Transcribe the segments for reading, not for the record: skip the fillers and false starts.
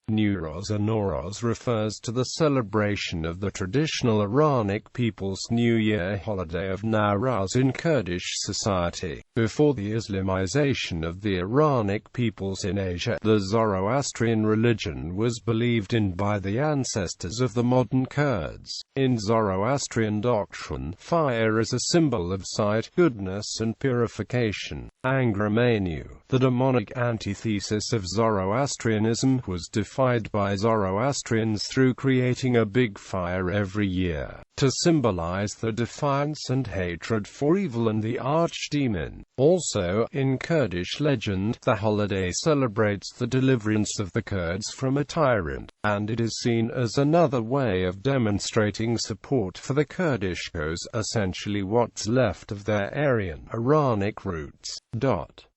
Newroz or Nawroz refers to the celebration of the traditional Iranic people's New Year holiday of Nowruz in Kurdish society. Before the Islamization of the Iranic peoples in Asia, the Zoroastrian religion was believed in by the ancestors of the modern Kurds. In Zoroastrian doctrine, fire is a symbol of sight, goodness and purification. Angra Mainyu, the demonic anti-thesis of Zoroastrianism, was defied by Zoroastrians through creating a big fire every year, to symbolize the defiance and hatred for evil and the archdemon. Also, in Kurdish legend, the holiday celebrates the deliverance of the Kurds from a tyrant, and it is seen as another way of demonstrating support for the Kurdish cause, essentially what's left of their Aryan, Iranic roots.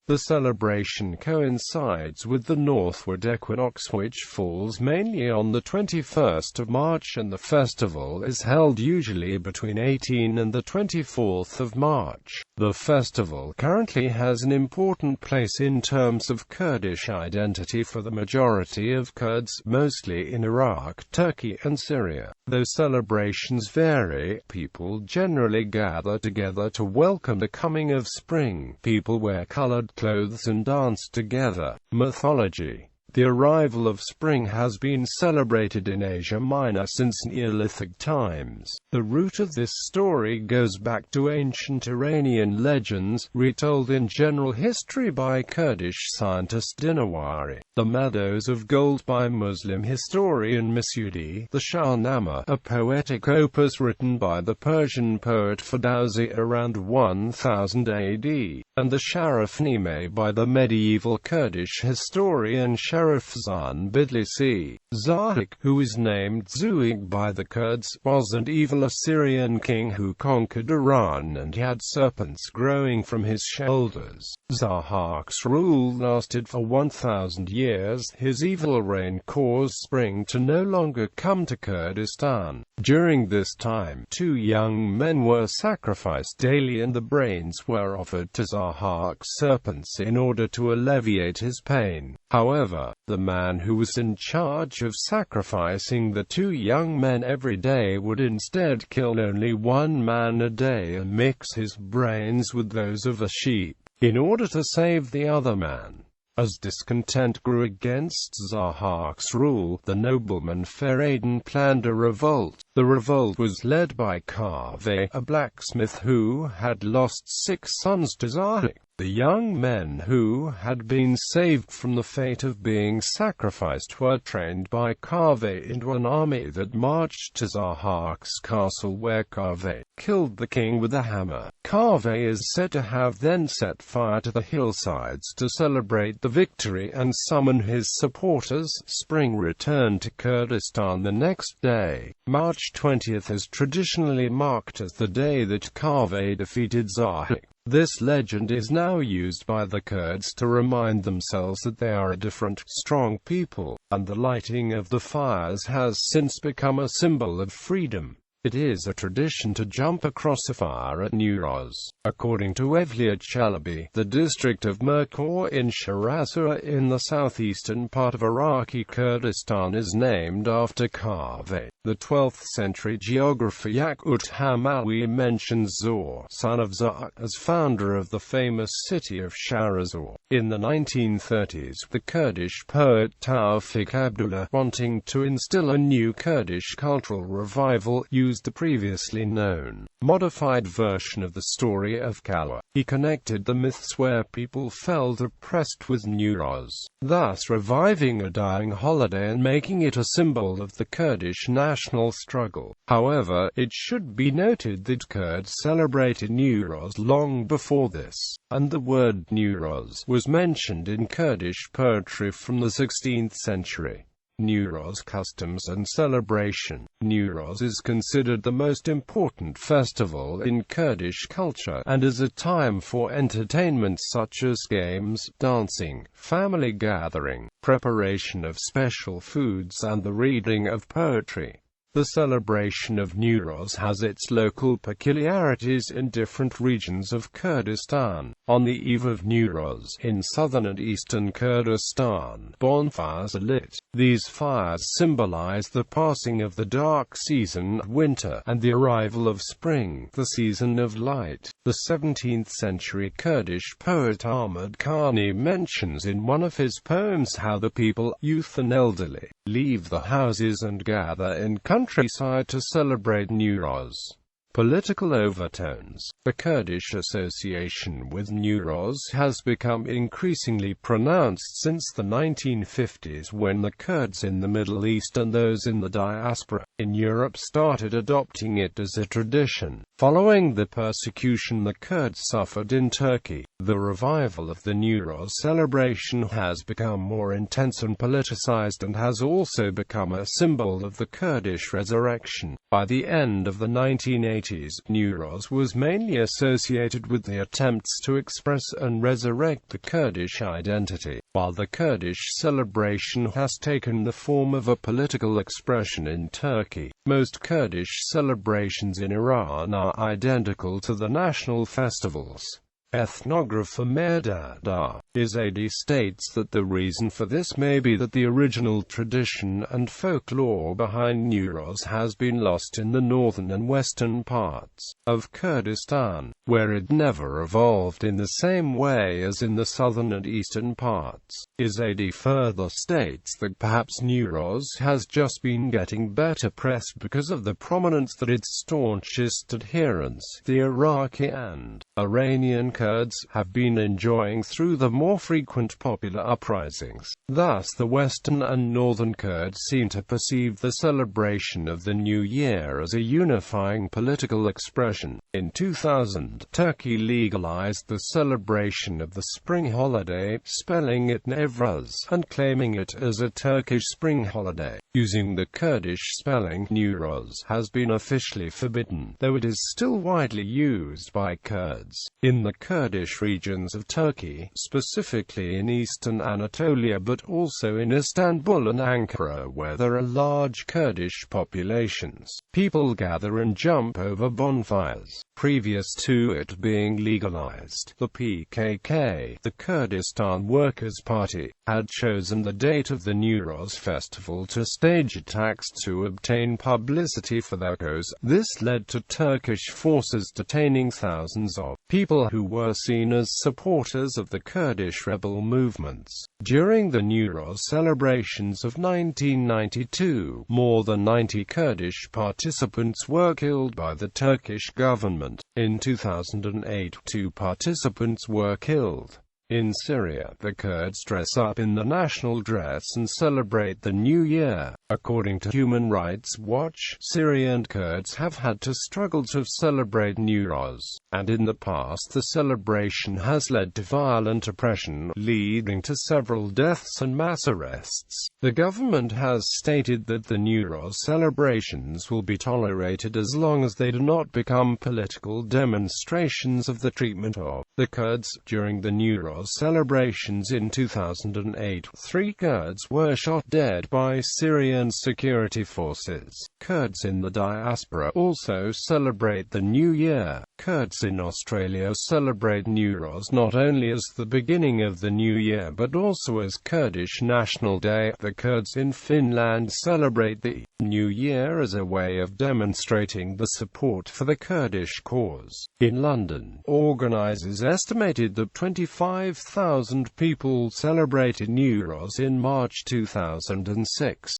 The celebration coincides with the northward equinox, which falls mainly on the 21st of March, and the festival is held usually between 18 and the 24th of March. The festival currently has an important place in terms of Kurdish identity for the majority of Kurds, mostly in Iraq, Turkey and Syria. Though celebrations vary, people generally gather together to welcome the coming of spring. People wear colored clothes and dance together. Mythology. The arrival of spring has been celebrated in Asia Minor since Neolithic times. The root of this story goes back to ancient Iranian legends, retold in general history by Kurdish scientist Dinawari. The Meadows of Gold by Muslim historian Masudi. The Shahnameh, a poetic opus written by the Persian poet Ferdowsi around 1000 AD, and the Sharafnameh by the medieval Kurdish historian Sharafzan Bidlisi. Zahik, who is named Zuig by the Kurds, was an evil Assyrian king who conquered Iran and had serpents growing from his shoulders. Zahak's rule lasted for 1,000 years. His evil reign caused spring to no longer come to Kurdistan. During this time, 2 young men were sacrificed daily and the brains were offered to Zahak's serpents in order to alleviate his pain. However, the man who was in charge of sacrificing the 2 young men every day would instead kill only 1 man a day and mix his brains with those of a sheep, in order to save the other man. As discontent grew against Zahak's rule, the nobleman Feridun planned a revolt. The revolt was led by Kaveh, a blacksmith who had lost 6 sons to Zahak. The young men who had been saved from the fate of being sacrificed were trained by Kaveh into an army that marched to Zahak's castle, where Kaveh killed the king with a hammer. Kaveh is said to have then set fire to the hillsides to celebrate the victory and summon his supporters. Spring returned to Kurdistan the next day. March 20th is traditionally marked as the day that Kaveh defeated Zahak. This legend is now used by the Kurds to remind themselves that they are a different, strong people, and the lighting of the fires has since become a symbol of freedom. It is a tradition to jump across a fire at Newroz. According to Evliya Chalabi, the district of Merkur in Shirasura in the southeastern part of Iraqi Kurdistan is named after Kaveh. The 12th century geographer Yaqut Hamawi mentions Zor, son of Zahak, as founder of the famous city of Sharazor. In the 1930s, the Kurdish poet Tawfik Abdullah, wanting to instill a new Kurdish cultural revival, used the previously known, modified version of the story of Kala. He connected the myths where people felt oppressed with Newroz, thus reviving a dying holiday and making it a symbol of the Kurdish national struggle. However, it should be noted that Kurds celebrated Newroz long before this, and the word Newroz was mentioned in Kurdish poetry from the 16th century. Newroz customs and celebration. Newroz is considered the most important festival in Kurdish culture, and is a time for entertainment such as games, dancing, family gathering, preparation of special foods and the reading of poetry. The celebration of Newroz has its local peculiarities in different regions of Kurdistan. On the eve of Newroz, in southern and eastern Kurdistan, bonfires are lit. These fires symbolize the passing of the dark season of winter, and the arrival of spring, the season of light. The 17th-century Kurdish poet Ahmad Khani mentions in one of his poems how the people, youth and elderly, leave the houses and gather in countryside to celebrate Newroz. Political overtones. The Kurdish association with Newroz has become increasingly pronounced since the 1950s, when the Kurds in the Middle East and those in the diaspora in Europe started adopting it as a tradition. Following the persecution the Kurds suffered in Turkey, the revival of the Newroz celebration has become more intense and politicized, and has also become a symbol of the Kurdish resurrection. By the end of the 1980s, Newroz was mainly associated with the attempts to express and resurrect the Kurdish identity, while the Kurdish celebration has taken the form of a political expression in Turkey. Most Kurdish celebrations in Iran are identical to the national festivals. Ethnographer Mehrdad Izadi states that the reason for this may be that the original tradition and folklore behind Newroz has been lost in the northern and western parts of Kurdistan, where it never evolved in the same way as in the southern and eastern parts. Izadi further states that perhaps Newroz has just been getting better press because of the prominence that its staunchest adherents, the Iraqi and Iranian Kurds, have been enjoying through the more frequent popular uprisings. Thus the Western and Northern Kurds seem to perceive the celebration of the New Year as a unifying political expression. In 2000, Turkey legalized the celebration of the spring holiday, spelling it Nawroz, and claiming it as a Turkish spring holiday. Using the Kurdish spelling, Newroz has been officially forbidden, though it is still widely used by Kurds. In the Kurdish regions of Turkey, specifically in eastern Anatolia but also in Istanbul and Ankara where there are large Kurdish populations, people gather and jump over bonfires. Previous to it being legalized, the PKK, the Kurdistan Workers' Party, had chosen the date of the Newroz festival to stage attacks to obtain publicity for their cause. This led to Turkish forces detaining thousands of people who were seen as supporters of the Kurdish rebel movements. During the Newroz celebrations of 1992, more than 90 Kurdish participants were killed by the Turkish government. In 2008, 2 participants were killed. In Syria, the Kurds dress up in the national dress and celebrate the New Year. According to Human Rights Watch, Syrian Kurds have had to struggle to celebrate Newroz, and in the past the celebration has led to violent oppression, leading to several deaths and mass arrests. The government has stated that the Newroz celebrations will be tolerated as long as they do not become political demonstrations of the treatment of the Kurds. During the Newroz celebrations in 2008, 3 Kurds were shot dead by Syrian security forces. Kurds in the diaspora also celebrate the New Year. Kurds in Australia celebrate Newroz not only as the beginning of the new year but also as Kurdish National Day. The Kurds in Finland celebrate the New Year as a way of demonstrating the support for the Kurdish cause. In London, organizers estimated that 25,000 people celebrated Newroz in March 2006.